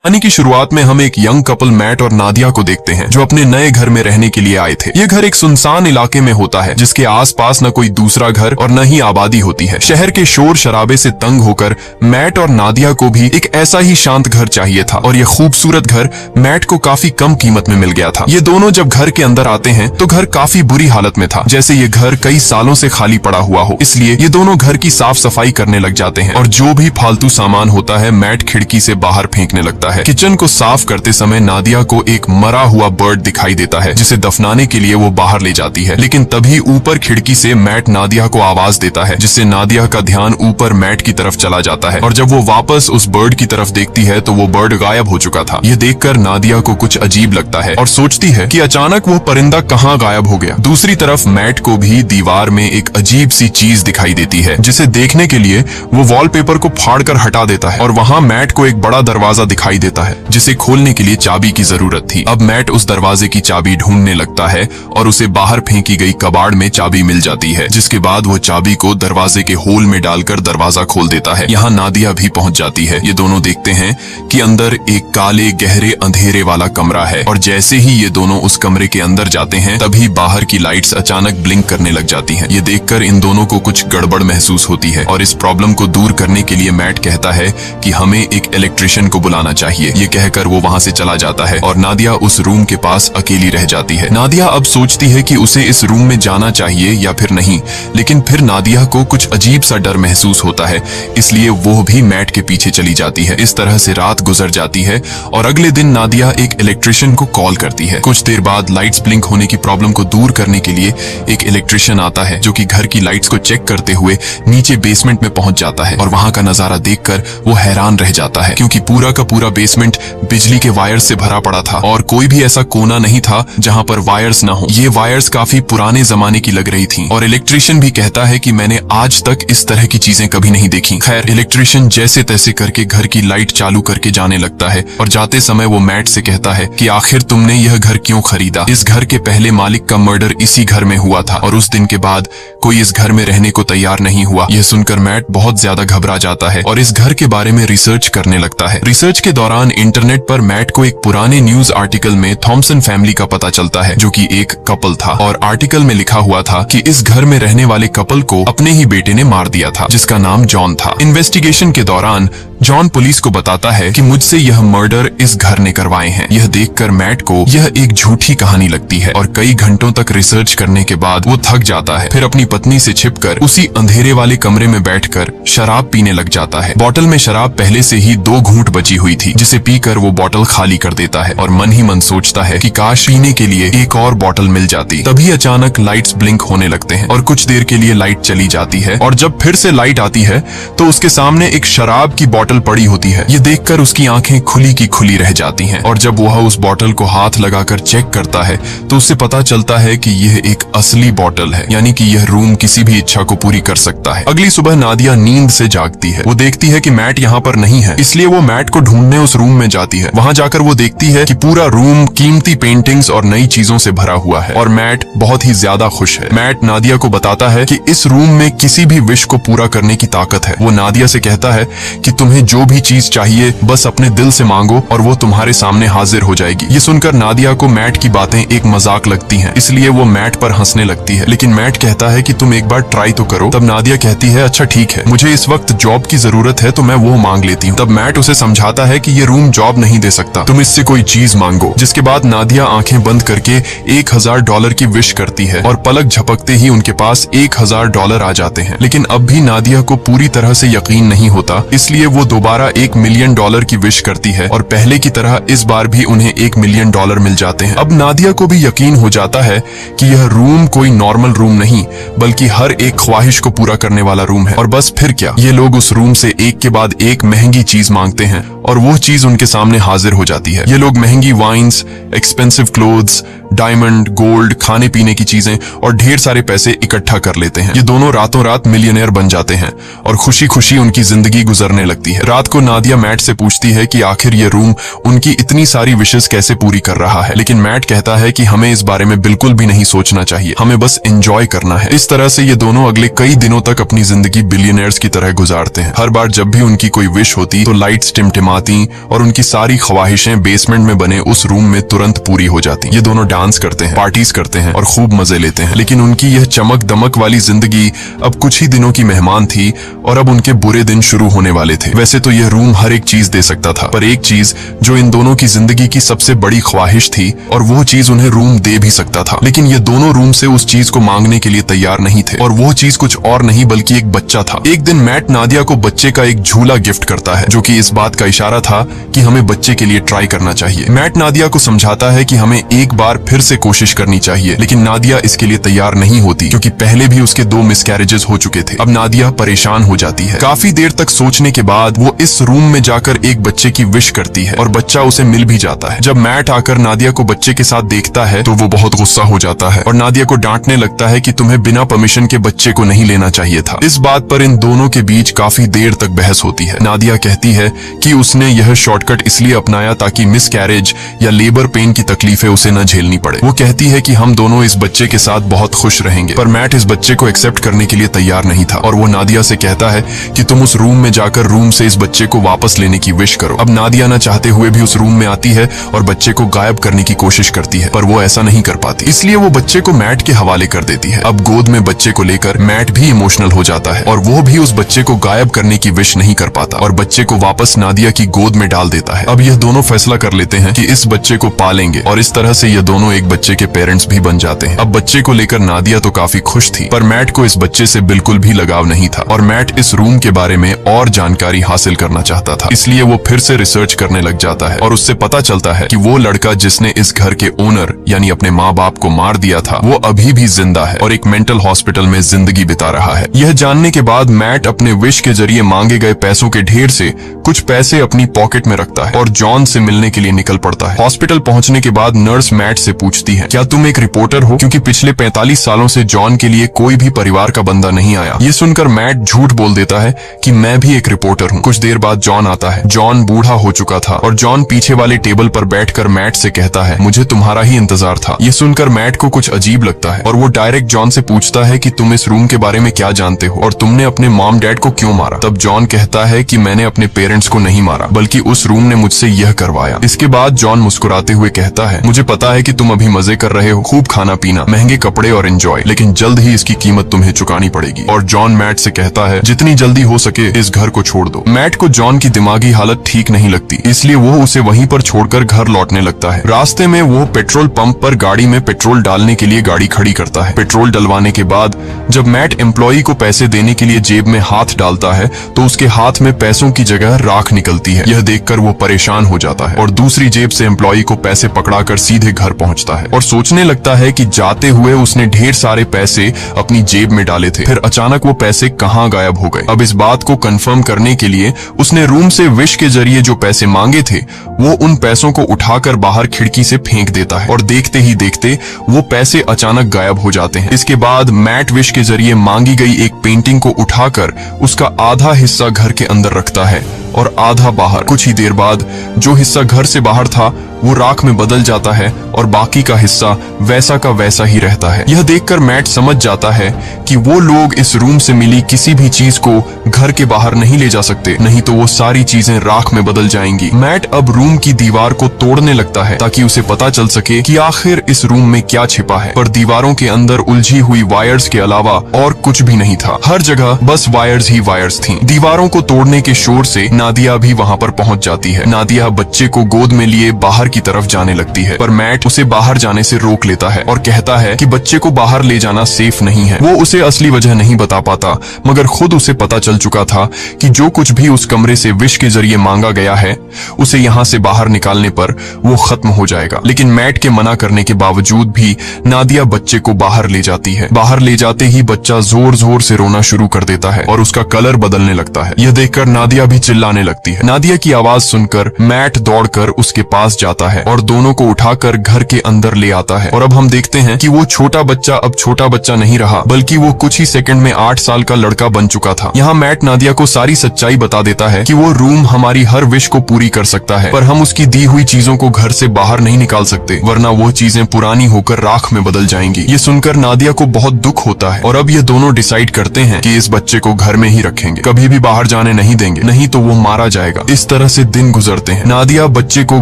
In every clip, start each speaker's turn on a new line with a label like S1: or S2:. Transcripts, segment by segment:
S1: कहानी की शुरुआत में हम एक यंग कपल मैट और नादिया को देखते हैं जो अपने नए घर में रहने के लिए आए थे। ये घर एक सुनसान इलाके में होता है जिसके आसपास न कोई दूसरा घर और न ही आबादी होती है। शहर के शोर शराबे से तंग होकर मैट और नादिया को भी एक ऐसा ही शांत घर चाहिए था और ये खूबसूरत घर मैट को काफी कम कीमत में मिल गया था। ये दोनों जब घर के अंदर आते हैं तो घर काफी बुरी हालत में था, जैसे ये घर कई सालों से खाली पड़ा हुआ हो। इसलिए ये दोनों घर की साफ सफाई करने लग जाते हैं और जो भी फालतू सामान होता है मैट खिड़की से बाहर फेंकने लगता है। किचन को साफ करते समय नादिया को एक मरा हुआ बर्ड दिखाई देता है जिसे दफनाने के लिए वो बाहर ले जाती है, लेकिन तभी ऊपर खिड़की से मैट नादिया को आवाज देता है जिससे नादिया का ध्यान ऊपर मैट की तरफ चला जाता है और जब वो वापस उस बर्ड की तरफ देखती है तो वो बर्ड गायब हो चुका था। ये देखकर नादिया को कुछ अजीब लगता है और सोचती है कि अचानक वो परिंदा कहाँ गायब हो गया। दूसरी तरफ मैट को भी दीवार में एक अजीब सी चीज दिखाई देती है जिसे देखने के लिए वो वॉलपेपर को फाड़कर हटा देता है और वहाँ मैट को एक बड़ा दरवाजा दिखाई देता है जिसे खोलने के लिए चाबी की जरूरत थी। अब मैट उस दरवाजे की चाबी ढूंढने लगता है और उसे बाहर फेंकी गई कबाड़ में चाबी मिल जाती है, जिसके बाद वो चाबी को दरवाजे के होल में डालकर दरवाजा खोल देता है। यहाँ नादिया भी पहुंच जाती है। ये दोनों देखते हैं कि अंदर एक काले गहरे अंधेरे वाला कमरा है और जैसे ही ये दोनों उस कमरे के अंदर जाते हैं तभी बाहर की लाइट्स अचानक ब्लिंक करने लग जाती हैं। ये देखकर इन दोनों को कुछ गड़बड़ महसूस होती है और इस प्रॉब्लम को दूर करने के लिए मैट कहता है कि हमें एक इलेक्ट्रिशियन को बुलाना चाहिए। ये कहकर वो वहाँ से चला जाता है और नादिया उस रूम के पास अकेली रह जाती है। नादिया अब सोचती है कि उसे इस रूम में जाना चाहिए या फिर नहीं, लेकिन फिर नादिया को कुछ अजीब सा डर महसूस होता है, इसलिए वो भी मैट के पीछे चली जाती है। इस तरह से रात गुजर जाती है और अगले दिन नादिया एक इलेक्ट्रिशियन को कॉल करती है। कुछ देर बाद लाइट्स ब्लिंक होने की प्रॉब्लम को दूर करने के लिए एक इलेक्ट्रिशियन आता है जो कि घर की लाइट्स को चेक करते हुए नीचे बेसमेंट में पहुंच जाता है और वहां का नजारा देखकर वो हैरान रह जाता है क्योंकि पूरा का पूरा बेसमेंट बिजली के वायर्स से भरा पड़ा था और कोई भी ऐसा कोना नहीं था जहां पर वायर्स ना हो। ये वायर्स काफी पुराने जमाने की लग रही थी और इलेक्ट्रिशियन भी कहता है कि मैंने आज तक इस तरह की चीजें कभी नहीं देखी। खैर, इलेक्ट्रिशियन जैसे तैसे करके घर की लाइट चालू करके जाने लगता है और जाते समय वो मैट से कहता है कि आखिर तुमने यह घर क्यों खरीदा? इस घर के पहले मालिक का मर्डर इसी घर में हुआ था और उस दिन के बाद कोई इस घर में रहने को तैयार नहीं हुआ। यह सुनकर मैट बहुत ज्यादा घबरा जाता है और इस घर के बारे में रिसर्च करने लगता है। रिसर्च के दौरान इंटरनेट पर मैट को एक पुराने न्यूज आर्टिकल में थॉमसन फैमिली का पता चलता है जो कि एक कपल था और आर्टिकल में लिखा हुआ था कि इस घर में रहने वाले कपल को अपने ही बेटे ने मार दिया था जिसका नाम जॉन था। इन्वेस्टिगेशन के दौरान जॉन पुलिस को बताता है कि मुझसे यह मर्डर इस घर ने करवाए हैं। यह देखकर मैट को यह एक झूठी कहानी लगती है और कई घंटों तक रिसर्च करने के बाद वो थक जाता है। फिर अपनी पत्नी से छिपकर उसी अंधेरे वाले कमरे में बैठकर शराब पीने लग जाता है। बोतल में शराब पहले से ही 2 घूंट बची हुई थी जिसे पीकर वो बोतल खाली कर देता है और मन ही मन सोचता है कि काश पीने के लिए एक और बोतल मिल जाती। तभी अचानक लाइट्स ब्लिंक होने लगते हैं और कुछ देर के लिए लाइट चली जाती है और जब फिर से लाइट आती है तो उसके सामने एक शराब की बोतल पड़ी होती है। ये देखकर उसकी आंखें खुली की खुली रह जाती हैं और जब वह उस बोतल को हाथ लगाकर चेक करता है तो उसे पता चलता है कि यह एक असली बोतल है, यानी कि यह रूम किसी भी इच्छा को पूरी कर सकता है। अगली सुबह नादिया नींद से जागती है। वो देखती है कि मैट यहाँ पर नहीं है, इसलिए वो मैट को ढूंढने उस रूम में जाती है। वहाँ जाकर वो देखती है कि पूरा रूम कीमती पेंटिंग्स और नई चीजों से भरा हुआ है और मैट बहुत ही ज्यादा खुश है। मैट नादिया को बताता है कि इस रूम में किसी भी विश को पूरा करने की ताकत है। वो नादिया से कहता है कि तुम्हें जो भी चीज चाहिए बस अपने दिल से मांगो और वो तुम्हारे सामने हाजिर हो जाएगी। ये सुनकर नादिया को मैट की बातें एक मजाक लगती हैं, इसलिए वो मैट पर हंसने लगती है, लेकिन मैट कहता है कि तुम एक बार ट्राई तो करो। तब नादिया कहती है अच्छा ठीक है, मुझे इस वक्त जॉब की जरूरत है तो मैं वो मांग लेती हूँ। तब मैट उसे समझाता है कि ये रूम जॉब नहीं दे सकता, तुम इससे कोई चीज मांगो। जिसके बाद नादिया आंखें बंद करके $1000 की विश करती है और पलक झपकते ही उनके पास $1000 आ जाते हैं। लेकिन अब भी नादिया को पूरी तरह से यकीन नहीं होता, इसलिए वो दोबारा $1 मिलियन की विश करती है और पहले की तरह इस बार भी उन्हें $1 मिलियन मिल जाते हैं। अब नादिया को भी यकीन हो जाता है कि यह रूम कोई नॉर्मल रूम नहीं बल्कि हर एक ख्वाहिश को पूरा करने वाला रूम है। और बस फिर क्या, ये लोग उस रूम से एक के बाद एक महंगी चीज मांगते हैं और वो चीज उनके सामने हाजिर हो जाती है। ये लोग महंगी wines, expensive clothes, diamond, gold, खाने पीने की चीजें और ढेर सारे पैसे इकट्ठा कर लेते हैं। ये दोनों रातों रात मिलियनेयर बन जाते हैं और खुशी खुशी उनकी जिंदगी गुजरने लगती है। रात को नादिया मैट से पूछती है कि आखिर ये रूम उनकी इतनी सारी विशेस कैसे पूरी कर रहा है, लेकिन मैट कहता है कि हमें इस बारे में बिल्कुल भी नहीं सोचना चाहिए, हमें बस एंजॉय करना है। इस तरह से ये दोनों अगले कई दिनों तक अपनी जिंदगी बिलियनियर्स की तरह गुजारते हैं। हर बार जब भी उनकी कोई विश होती तो लाइट्स टिमटिमाती और उनकी सारी ख्वाहिशें बेसमेंट में बने उस रूम में तुरंत पूरी हो जाती। ये दोनों डांस करते हैं, पार्टीज करते हैं और खूब मजे लेते हैं। लेकिन उनकी यह चमक दमक वाली जिंदगी अब कुछ ही दिनों की मेहमान थी और अब उनके बुरे दिन शुरू होने वाले थे। वैसे तो यह रूम हर एक चीज दे सकता था, पर एक चीज जो इन दोनों की जिंदगी की सबसे बड़ी ख्वाहिश थी और वो चीज उन्हें रूम दे भी सकता था, लेकिन ये दोनों रूम से उस चीज को मांगने के लिए तैयार नहीं थे। और वो चीज कुछ और नहीं बल्कि एक बच्चा था। एक दिन मैट नादिया को बच्चे का एक झूला गिफ्ट करता है, जो कि इस बात का इशारा था कि हमें बच्चे के लिए ट्राई करना चाहिए। मैट नादिया को समझाता है कि हमें एक बार फिर से कोशिश करनी चाहिए, लेकिन नादिया इसके लिए तैयार नहीं होती क्योंकि पहले भी उसके 2 मिसकैरेजेस हो चुके थे। अब नादिया परेशान हो जाती है। काफी देर तक सोचने के बाद वो इस रूम में जाकर एक बच्चे की विश करती है और बच्चा उसे मिल भी जाता है। जब मैट आकर नादिया को बच्चे के साथ देखता है तो वो बहुत गुस्सा हो जाता है और नादिया को डांटने लगता है कि तुम्हें बिना परमिशन के बच्चे को नहीं लेना चाहिए था। इस बात पर इन दोनों के बीच काफी देर तक बहस होती है। नादिया कहती है कि उसने यह शॉर्टकट इसलिए अपनाया ताकि मिसकैरेज या लेबर पेन की तकलीफें उसे न झेलनी पड़े। वो कहती है कि हम दोनों इस बच्चे के साथ बहुत खुश रहेंगे, पर मैट इस बच्चे को एक्सेप्ट करने के लिए तैयार नहीं था और वो नादिया से कहता है कि तुम उस रूम में जाकर रूम से इस बच्चे को वापस लेने की विश करो। अब नादिया न चाहते हुए भी उस रूम में आती है और बच्चे को गायब करने की कोशिश करती है, पर वो ऐसा नहीं कर पाती, इसलिए वो बच्चे को मैट के हवाले कर देती है। अब गोद में बच्चे को लेकर मैट भी इमोशनल हो जाता है और वो भी उस बच्चे को गायब करने की विश नहीं कर पाता और बच्चे को वापस नादिया की गोद में डाल देता है। अब यह दोनों फैसला कर लेते हैं कि इस बच्चे को पालेंगे और इस तरह से ये दोनों एक बच्चे के पेरेंट्स भी बन जाते हैं। अब बच्चे को लेकर नादिया तो काफी खुश थी, पर मैट को इस बच्चे से बिल्कुल भी लगाव नहीं था और मैट इस रूम के बारे में और जानकारी हासिल करना चाहता था, इसलिए वो फिर से रिसर्च करने लग जाता है और उससे पता चलता है कि वो लड़का जिसने इस घर के ओनर यानी अपने माँ बाप को मार दिया था वो अभी भी जिंदा है और एक मेंटल हॉस्पिटल में जिंदगी बिता रहा है। यह जानने के बाद मैट अपने विश के जरिए मांगे गए पैसों के ढेर से कुछ पैसे अपनी पॉकेट में रखता है और जॉन से मिलने के लिए निकल पड़ता है। हॉस्पिटल पहुंचने के बाद नर्स मैट से पूछती है, क्या तुम एक रिपोर्टर हो? क्योंकि पिछले 45 सालों से जॉन के लिए कोई भी परिवार का बंदा नहीं आया। ये सुनकर मैट झूठ बोल देता है कि मैं भी एक रिपोर्टर हूँ। कुछ देर बाद जॉन आता है। जॉन बूढ़ा हो चुका था और जॉन पीछे वाले टेबल पर बैठकर मैट से कहता है, मुझे तुम्हारा ही इंतजार था। ये सुनकर मैट को कुछ अजीब लगता है और वो डायरेक्ट जॉन से पूछता है कि तुम इस रूम के बारे में क्या जानते हो और तुमने अपने मॉम डैड को क्यों मारा? तब जॉन कहता है कि मैंने अपने पेरेंट्स को नहीं मारा बल्कि उस रूम ने मुझसे यह करवाया। इसके बाद जॉन मुस्कुराते हुए कहता है, मुझे पता है कि तुम अभी मजे कर रहे हो, खूब खाना पीना, महंगे कपड़े और एंजॉय, लेकिन जल्द ही इसकी कीमत तुम्हें चुकानी पड़ेगी। और जॉन मैट से कहता है, जितनी जल्दी हो सके इस घर को छोड़ दो। मैट को जॉन की दिमागी हालत ठीक नहीं लगती, इसलिए वो उसे वहीं पर छोड़कर घर लौटने लगता है। रास्ते में वो पेट्रोल पंप पर गाड़ी में पेट्रोल डालने के लिए गाड़ी खड़ी करता है। पेट्रोल डलवाने के बाद जब मैट एम्प्लॉई को पैसे देने के लिए जेब में हाथ डालता है तो उसके हाथ में पैसों की जगह राख निकलती है। यह देखकर वो परेशान हो जाता है और दूसरी जेब से एम्प्लॉई को पैसे पकड़ाकर सीधे घर पहुंचता है और सोचने लगता है कि जाते हुए उसने ढेर सारे पैसे अपनी जेब में डाले थे, फिर अचानक वो पैसे कहां गायब हो गए। अब इस बात को कंफर्म करने के लिए उसने रूम से विश के जरिए जो पैसे मांगे थे वो उन पैसों को उठाकर बाहर खिड़की से फेंक देता है और देखते ही देखते वो पैसे अचानक गायब हो जाते हैं। इसके बाद मैट विश के जरिए मांगी गई एक पेंटिंग को उठाकर उसका आधा हिस्सा घर के अंदर रखता है और आधा बाहर। कुछ ही देर बाद जो हिस्सा घर से बाहर था वो राख में बदल जाता है और बाकी का हिस्सा वैसा का वैसा ही रहता है। यह देखकर मैट समझ जाता है कि वो लोग इस रूम से मिली किसी भी चीज को घर के बाहर नहीं ले जा सकते, नहीं तो वो सारी चीजें राख में बदल जाएंगी। मैट अब रूम की दीवार को तोड़ने लगता है ताकि उसे पता चल सके कि आखिर इस रूम में क्या छिपा है, पर दीवारों के अंदर उलझी हुई वायर्स के अलावा और कुछ भी नहीं था। हर जगह बस वायर्स ही वायर्स थीं। दीवारों को तोड़ने के शोर से नादिया भी वहाँ पर पहुँच जाती है। नादिया बच्चे को गोद में लिए बाहर की तरफ जाने लगती है, पर मैट उसे बाहर जाने से रोक लेता है और कहता है कि बच्चे को बाहर ले जाना सेफ नहीं है। वो उसे असली वजह नहीं बता पाता, मगर खुद उसे पता चल चुका था कि जो कुछ भी उस कमरे से विश के जरिए मांगा गया है उसे यहाँ से बाहर निकालने पर वो खत्म हो जाएगा। लेकिन मैट के मना करने के बावजूद भी नादिया बच्चे को बाहर ले जाती है। बाहर ले जाते ही बच्चा जोर जोर से रोना शुरू कर देता है और उसका कलर बदलने लगता है। यह देखकर नादिया भी चिल्लाने लगती है। नादिया की आवाज सुनकर मैट दौड़कर उसके पास जाता है और दोनों को उठाकर घर घर के अंदर ले आता है। और अब हम देखते हैं कि वो छोटा बच्चा अब छोटा बच्चा नहीं रहा, बल्कि वो कुछ ही सेकंड में 8 साल का लड़का बन चुका था। यहाँ मैट नादिया को सारी सच्चाई बता देता है कि वो रूम हमारी हर विश को पूरी कर सकता है, पर हम उसकी दी हुई चीजों को घर से बाहर नहीं निकाल सकते, वरना वो चीजें पुरानी होकर राख में बदल जाएंगी। ये सुनकर नादिया को बहुत दुख होता है और अब ये दोनों डिसाइड करते हैं कि इस बच्चे को घर में ही रखेंगे, कभी भी बाहर जाने नहीं देंगे, नहीं तो वो मारा जाएगा। इस तरह से दिन गुजरते हैं। नादिया बच्चे को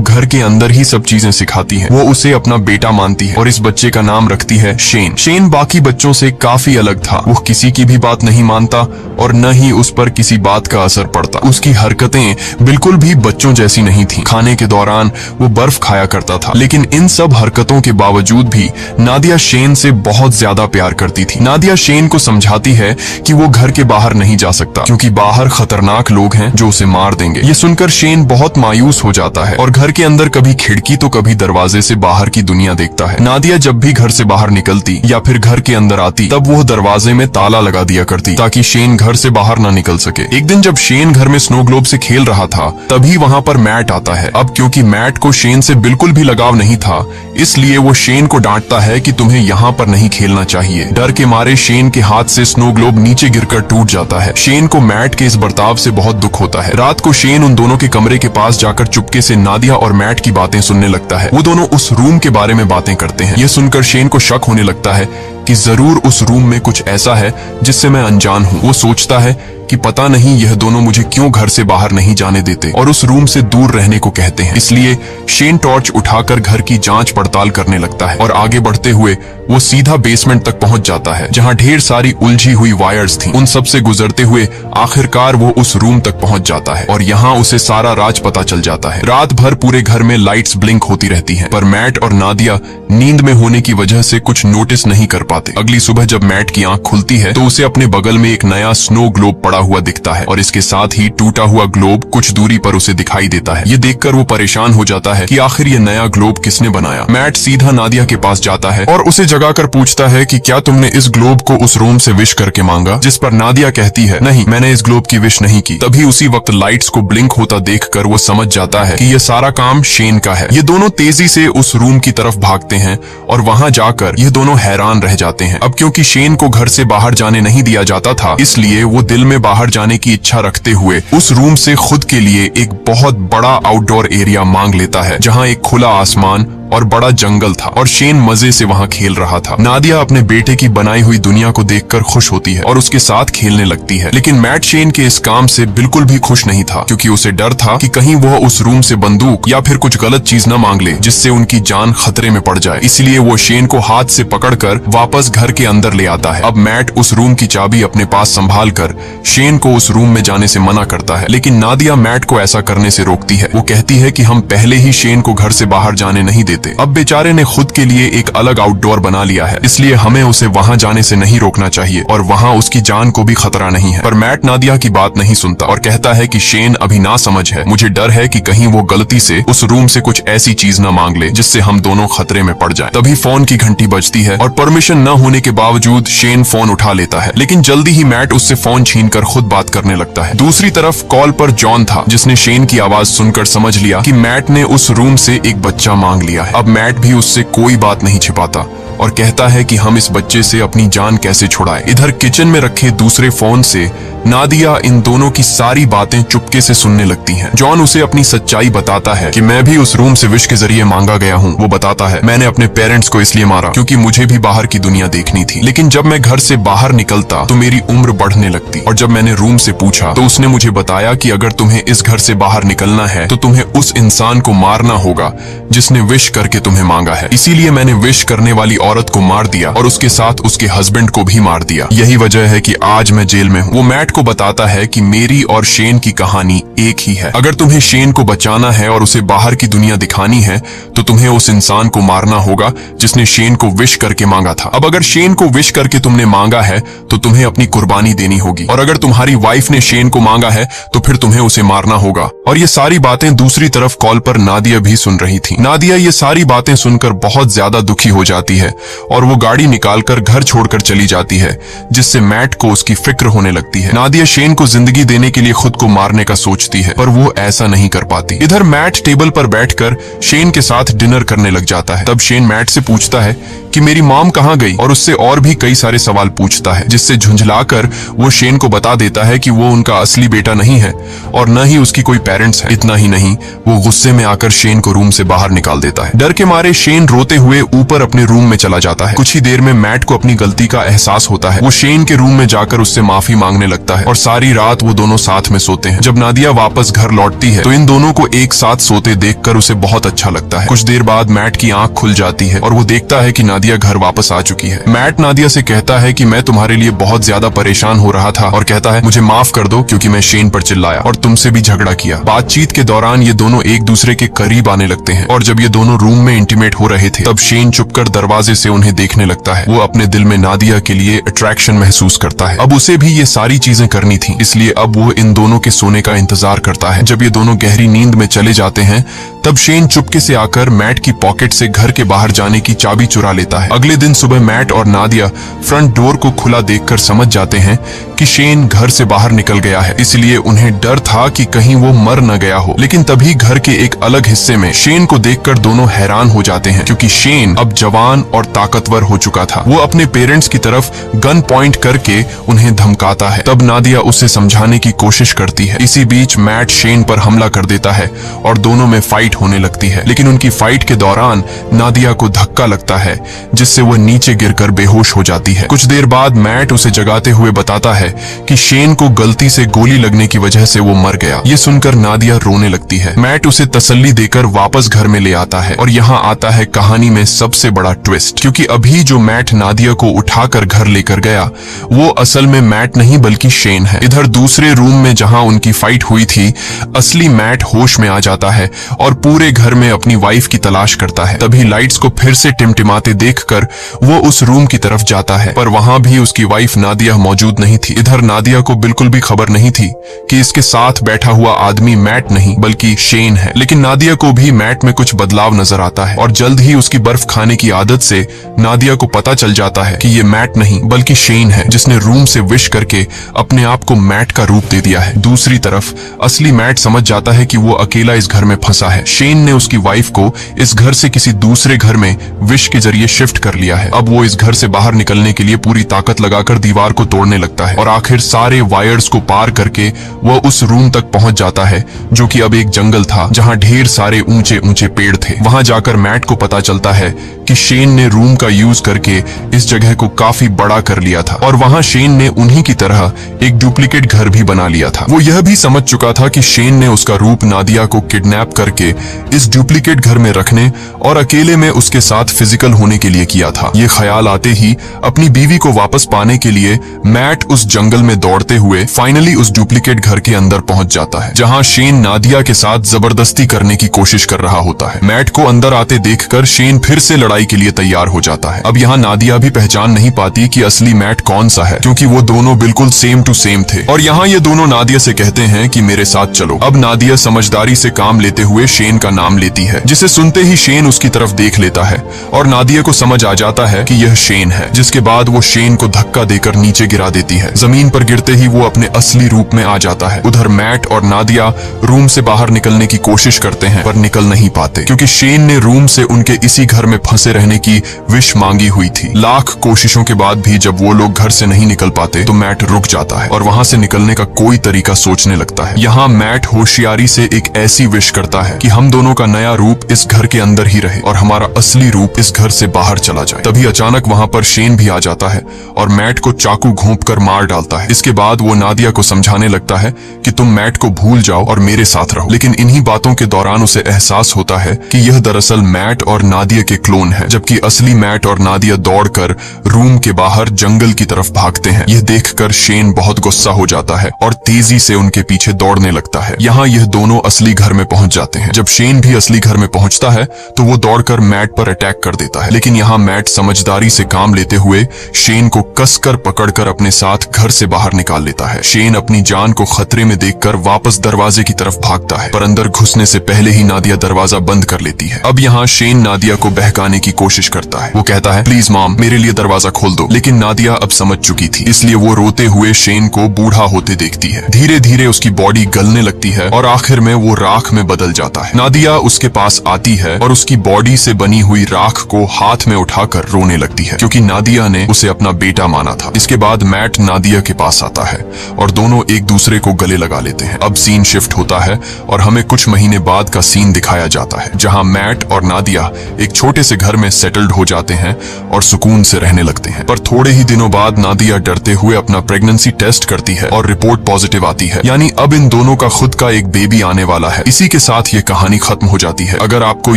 S1: घर के अंदर ही सब चीजें सिखाती है। वो उसे अपना बेटा मानती है और इस बच्चे का नाम रखती है शेन। शेन बाकी बच्चों से काफी अलग था। वो किसी की भी बात नहीं मानता और न ही उस पर किसी बात का असर पड़ता। उसकी हरकतें बिल्कुल भी बच्चों जैसी नहीं थी। खाने के दौरान वो बर्फ खाया करता था, लेकिन इन सब हरकतों के बावजूद भी नादिया शेन से बहुत ज्यादा प्यार करती थी। नादिया शेन को समझाती है कि वो घर के बाहर नहीं जा सकता, क्योंकि बाहर खतरनाक लोग हैं जो उसे मार देंगे। ये सुनकर शेन बहुत मायूस हो जाता है और घर के अंदर कभी खिड़की तो कभी दरवाजे से बाहर की दुनिया देखता है। नादिया जब भी घर से बाहर निकलती या फिर घर के अंदर आती, तब वो दरवाजे में ताला लगा दिया करती ताकि शेन घर से बाहर ना निकल सके। एक दिन जब शेन घर में स्नो ग्लोब से खेल रहा था, तभी वहाँ पर मैट आता है। अब क्योंकि मैट को शेन से बिल्कुल भी लगाव नहीं था, इसलिए वो शेन को डांटता है कि तुम्हें यहाँ पर नहीं खेलना चाहिए। डर के मारे शेन के हाथ से स्नो ग्लोब नीचे गिरकर टूट जाता है। शेन को मैट के इस बर्ताव से बहुत दुख होता है। रात को शेन उन दोनों के कमरे के पास जाकर चुपके से नादिया और मैट की बातें सुनने लगता है। वो दोनों उस रूम के बारे में बातें करते हैं। ये सुनकर शेन को शक होने लगता है कि जरूर उस रूम में कुछ ऐसा है जिससे मैं अनजान हूँ। वो सोचता है कि पता नहीं यह दोनों मुझे क्यों घर से बाहर नहीं जाने देते और उस रूम से दूर रहने को कहते हैं। इसलिए शेन टॉर्च उठाकर घर की जांच पड़ताल करने लगता है और आगे बढ़ते हुए वो सीधा बेसमेंट तक पहुंच जाता है, जहां ढेर सारी उलझी हुई वायर्स थीं। उन सब से गुजरते हुए आखिरकार वो उस रूम तक पहुंच जाता है और यहाँ उसे सारा राज पता चल जाता है। रात भर पूरे घर में लाइट्स ब्लिंक होती रहती हैं, पर मैट और नादिया नींद में होने की वजह से कुछ नोटिस नहीं कर पाते। अगली सुबह जब मैट की आंख खुलती है तो उसे अपने बगल में एक नया स्नो ग्लोब पड़ा हुआ दिखता है और इसके साथ ही टूटा हुआ ग्लोब कुछ दूरी पर उसे दिखाई देता है। ये देखकर वो परेशान हो जाता है कि आखिर ये नया ग्लोब किसने बनाया। मैट सीधा नादिया के पास जाता है और उसे जगाकर पूछता है कि क्या तुमने इस ग्लोब को उस रूम से विश करके मांगा, जिस पर नादिया कहती है नहीं, मैंने इस ग्लोब की विश नहीं की। तभी उसी वक्त लाइट्स को ब्लिंक होता देखकर वो समझ जाता है कि ये सारा काम शेन का है। ये दोनों तेजी से उस रूम की तरफ भागते हैं और वहां जाकर ये दोनों हैरान रह जाते हैं। अब क्योंकि शेन को घर से बाहर जाने नहीं दिया जाता था, इसलिए वो दिल में बाहर जाने की इच्छा रखते हुए उस रूम से खुद के लिए एक बहुत बड़ा आउटडोर एरिया मांग लेता है, जहां एक खुला आसमान और बड़ा जंगल था और शेन मजे से वहां खेल रहा था। नादिया अपने बेटे की बनाई हुई दुनिया को देखकर खुश होती है और उसके साथ खेलने लगती है, लेकिन मैट शेन के इस काम से बिल्कुल भी खुश नहीं था, क्योंकि उसे डर था कि कहीं वह उस रूम से बंदूक या फिर कुछ गलत चीज न मांग ले जिससे उनकी जान खतरे में पड़ जाए। इसलिए वो शेन को हाथ से पकड़कर वापस घर के अंदर ले आता है। अब मैट उस रूम की चाबी अपने पास संभाल कर शेन को उस रूम में जाने से मना करता है, लेकिन नादिया मैट को ऐसा करने से रोकती है। वो कहती है कि हम पहले ही शेन को घर से बाहर जाने नहीं देते। अब बेचारे ने खुद के लिए एक अलग आउटडोर बना लिया है, इसलिए हमें उसे वहां जाने से नहीं रोकना चाहिए और वहां उसकी जान को भी खतरा नहीं है। पर मैट नादिया की बात नहीं सुनता और कहता है कि शेन अभी ना समझ है, मुझे डर है कि कहीं वो गलती से उस रूम से कुछ ऐसी चीज न मांग ले जिससे हम दोनों खतरे में पड़ जाएं। तभी फोन की घंटी बजती है और परमिशन न होने के बावजूद शेन फोन उठा लेता है, लेकिन जल्दी ही मैट उससे फोन छीनकर खुद बात करने लगता है। दूसरी तरफ कॉल पर जॉन था, जिसने शेन की आवाज सुनकर समझ लिया कि मैट ने उस रूम से एक बच्चा मांग लिया है। अब मैट भी उससे कोई बात नहीं छिपाता और कहता है कि हम इस बच्चे से अपनी जान कैसे छुड़ाएं। इधर किचन में रखे दूसरे फोन से नादिया इन दोनों की सारी बातें चुपके से सुनने लगती हैं। जॉन उसे अपनी सच्चाई बताता है कि मैं भी उस रूम से विश के जरिए मांगा गया हूँ। वो बताता है, मैंने अपने पेरेंट्स को इसलिए मारा क्योंकि मुझे भी बाहर की दुनिया देखनी थी, लेकिन जब मैं घर से बाहर निकलता तो मेरी उम्र बढ़ने लगती और जब मैंने रूम से पूछा तो उसने मुझे बताया कि अगर तुम्हें इस घर से बाहर निकलना है तो तुम्हें उस इंसान को मारना होगा जिसने विश करके तुम्हें मांगा है। इसीलिए मैंने विश करने वाली औरत को मार दिया और उसके साथ उसके हस्बैंड को भी मार दिया। यही वजह है कि आज मैं जेल में हूँ। वो मैट को बताता है कि मेरी और शेन की कहानी एक ही है। अगर तुम्हें शेन को बचाना है और उसे बाहर की दुनिया दिखानी है तो तुम्हें उस इंसान को मारना होगा जिसने शेन को विश करके मांगा था। अब अगर शेन को विश करके तुमने मांगा है तो तुम्हें अपनी कुर्बानी देनी होगी, और अगर तुम्हारी वाइफ ने शेन को मांगा है तो फिर तुम्हें उसे मारना होगा। और ये सारी बातें दूसरी तरफ कॉल पर नादिया भी सुन रही थी। नादिया ये सारी बातें सुनकर बहुत ज्यादा दुखी हो जाती है और वो गाड़ी निकालकर घर छोड़कर चली जाती है, जिससे मैट को उसकी फिक्र होने लगती है। नादिया शेन को जिंदगी देने के लिए खुद को मारने का सोचती है, पर वो ऐसा नहीं कर पाती। इधर मैट टेबल पर बैठकर शेन के साथ डिनर करने लग जाता है। तब शेन मैट से पूछता है कि मेरी मॉम कहाँ गई, और उससे और भी कई सारे सवाल पूछता है, जिससे झुंझलाकर वो शेन को बता देता है कि वो उनका असली बेटा नहीं है और न ही उसकी कोई पेरेंट्स है। इतना ही नहीं, वो गुस्से में आकर शेन को रूम से बाहर निकाल देता है। डर के मारे शेन रोते हुए ऊपर अपने रूम में चला जाता है। कुछ ही देर में मैट को अपनी गलती का एहसास होता है। वो शेन के रूम में जाकर उससे माफी मांगने लगता है और सारी रात वो दोनों साथ में सोते हैं। जब नादिया वापस घर लौटती है तो इन दोनों को एक साथ सोते देखकर उसे बहुत अच्छा लगता है। कुछ देर बाद मैट की आंख खुल जाती है और वो देखता है कि नादिया घर वापस आ चुकी है। मैट नादिया से कहता है कि मैं तुम्हारे लिए बहुत ज्यादा परेशान हो रहा था, और कहता है मुझे माफ कर दो क्योंकि मैं शेन पर चिल्लाया और तुमसे भी झगड़ा किया। बातचीत के दौरान ये दोनों एक दूसरे के करीब आने लगते हैं, और जब ये दोनों रूम में इंटीमेट हो रहे थे तब शेन चुपकर दरवाजे से उन्हें देखने लगता है। वो अपने दिल में नादिया के लिए अट्रैक्शन महसूस करता है। अब उसे भी ये सारी चीजें करनी थी, इसलिए अब वो इन दोनों के सोने का इंतजार करता है। जब ये दोनों गहरी नींद में चले जाते हैं तब शेन चुपके से आकर मैट की पॉकेट से घर के बाहर जाने की चाबी चुरा लेता है। अगले दिन सुबह मैट और नादिया फ्रंट डोर को खुला देखकर समझ जाते हैं कि शेन घर से बाहर निकल गया है, इसलिए उन्हें डर था कि कहीं वो मर न गया हो। लेकिन तभी घर के एक अलग हिस्से में शेन को देखकर दोनों हैरान हो जाते हैं, क्योंकि शेन अब जवान और ताकतवर हो चुका था। वो अपने पेरेंट्स की तरफ गन पॉइंट करके उन्हें धमकाता है। तब नादिया उसे समझाने की कोशिश करती है। इसी बीच मैट शेन पर हमला कर देता है और दोनों में फाइट होने लगती है। लेकिन उनकी फाइट के दौरान नादिया को धक्का लगता है, जिससे वह नीचे गिरकर बेहोश हो जाती है। कुछ देर बाद मैट उसे जगाते हुए बताता है कि शेन को गलती से गोली लगने की वजह से वो मर गया। ये सुनकर नादिया रोने लगती है। मैट उसे तसल्ली देकर वापस घर में ले आता है, और यहाँ आता है कहानी में सबसे बड़ा ट्विस्ट, क्योंकि अभी जो मैट नादिया को उठाकर घर लेकर गया वो असल में मैट नहीं बल्कि शेन है। इधर दूसरे रूम में जहाँ उनकी फाइट हुई थी, असली मैट होश में आ जाता है और पूरे घर में अपनी वाइफ की तलाश करता है। तभी लाइट्स को फिर से टिमटिमाते देखकर वो उस रूम की तरफ जाता है, पर वहां भी उसकी वाइफ नादिया मौजूद नहीं थी। इधर नादिया को बिल्कुल भी खबर नहीं थी कि इसके साथ बैठा हुआ आदमी मैट नहीं बल्कि शेन है। लेकिन नादिया को भी मैट में कुछ बदलाव नजर आता है, और जल्द ही उसकी बर्फ खाने की आदत से नादिया को पता चल जाता है कि ये मैट नहीं बल्कि शेन है, जिसने रूम से विश करके अपने आप को मैट का रूप दे दिया है। दूसरी तरफ असली मैट समझ जाता है कि वो अकेला इस घर में फंसा है। शेन ने उसकी वाइफ को इस घर से किसी दूसरे घर में विश के जरिए शिफ्ट कर लिया है। अब वो इस घर से बाहर निकलने के लिए पूरी ताकत लगाकर दीवार को तोड़ने लगता है, और आखिर सारे वायर्स को पार करके वो उस रूम तक पहुंच जाता है, जो कि अब एक जंगल था जहां ढेर सारे ऊंचे ऊंचे पेड़ थे। वहां जाकर मैट को पता चलता है कि शेन ने रूम का यूज करके इस जगह को काफी बड़ा कर लिया था, और वहां शेन ने उन्हीं की तरह एक डुप्लीकेट घर भी बना लिया था। वो यह भी समझ चुका था कि शेन ने उसका रूप नादिया को किडनैप करके इस डुप्लीकेट घर में रखने और अकेले में उसके साथ फिजिकल होने के लिए किया था। ये ख्याल आते ही अपनी बीवी को वापस पाने के लिए मैट उस जंगल में दौड़ते हुए फाइनली उस डुप्लीकेट घर के अंदर पहुंच जाता है, जहां शेन नादिया के साथ जबरदस्ती करने की कोशिश कर रहा होता है। मैट को अंदर आते देखकर शेन फिर से लड़ाई के लिए तैयार हो जाता है। अब यहाँ नादिया भी पहचान नहीं पाती कि असली मैट कौन सा है, क्योंकि वो दोनों बिल्कुल सेम टू सेम थे। और यहाँ ये दोनों नादिया से कहते हैं कि मेरे साथ चलो। अब नादिया समझदारी से काम लेते हुए शेन का नाम लेती है, जिसे सुनते ही शेन उसकी तरफ देख लेता है, और नादिया को समझ आ जाता है कि यह शेन है। जिसके बाद वो शेन को धक्का देकर नीचे गिरा देती है। जमीन पर गिरते ही वो अपने असली रूप में आ जाता है। उधर मैट और नादिया रूम से बाहर निकलने की कोशिश करते हैं, पर निकल नहीं पाते, क्योंकि शेन ने रूम से उनके इसी घर में फंसे रहने की विश मांगी हुई थी। लाख कोशिशों के बाद भी जब वो लोग घर से नहीं निकल पाते तो मैट रुक जाता है और वहां से निकलने का कोई तरीका सोचने लगता है। यहाँ मैट होशियारी से एक ऐसी विश करता है कि हम दोनों का नया रूप इस घर के अंदर ही रहे और हमारा असली रूप इस घर से बाहर चला जाए। तभी अचानक वहां पर शेन भी आ जाता है और मैट को चाकू घोंपकर मार डालता है। इसके बाद वो नादिया को समझाने लगता है कि तुम मैट को भूल जाओ और मेरे साथ रहो। लेकिन इन्हीं बातों के दौरान उसे एहसास होता है कि यह दरअसल मैट और नादिया के क्लोन है, जबकि असली मैट और नादिया दौड़कर रूम के बाहर जंगल की तरफ भागते हैं। यह देखकर शेन बहुत गुस्सा हो जाता है और तेजी से उनके पीछे दौड़ने लगता है। यहाँ यह दोनों असली घर में पहुंच जाते हैं। जब शेन भी असली घर में पहुंचता है तो वो दौड़कर मैट पर अटैक कर देता है, लेकिन लेकिन यहाँ मैट समझदारी से काम लेते हुए शेन को कसकर पकड़कर अपने साथ घर से बाहर निकाल लेता है। शेन अपनी जान को खतरे में देखकर वापस दरवाजे की तरफ भागता है, पर अंदर घुसने से पहले ही नादिया दरवाजा बंद कर लेती है। अब यहाँ शेन नादिया को बहकाने की कोशिश करता है। वो कहता है, प्लीज मॉम, मेरे लिए दरवाजा खोल दो। लेकिन नादिया अब समझ चुकी थी, इसलिए वो रोते हुए शेन को बूढ़ा होते देखती है। धीरे धीरे उसकी बॉडी गलने लगती है और आखिर में वो राख में बदल जाता है। नादिया उसके पास आती है और उसकी बॉडी से बनी हुई राख को हाथ में उठाकर रोने लगती है, क्योंकि नादिया ने उसे अपना बेटा माना था। इसके बाद मैट नादिया के पास आता है और दोनों एक दूसरे को गले लगा लेते हैं। अब सीन शिफ्ट होता है और हमें कुछ महीने बाद का सीन दिखाया जाता है, जहां मैट और नादिया एक छोटे से घर में सेटल्ड हो जाते हैं और सुकून से रहने लगते हैं। पर थोड़े ही दिनों बाद नादिया डरते हुए अपना प्रेगनेंसी टेस्ट करती है और रिपोर्ट पॉजिटिव आती है, यानी अब इन दोनों का खुद का एक बेबी आने वाला है। इसी के साथ ये कहानी खत्म हो जाती है। अगर आपको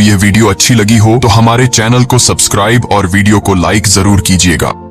S1: ये वीडियो अच्छी लगी हो तो हमारे चैनल को सब्सक्राइब और वीडियो को लाइक जरूर कीजिएगा।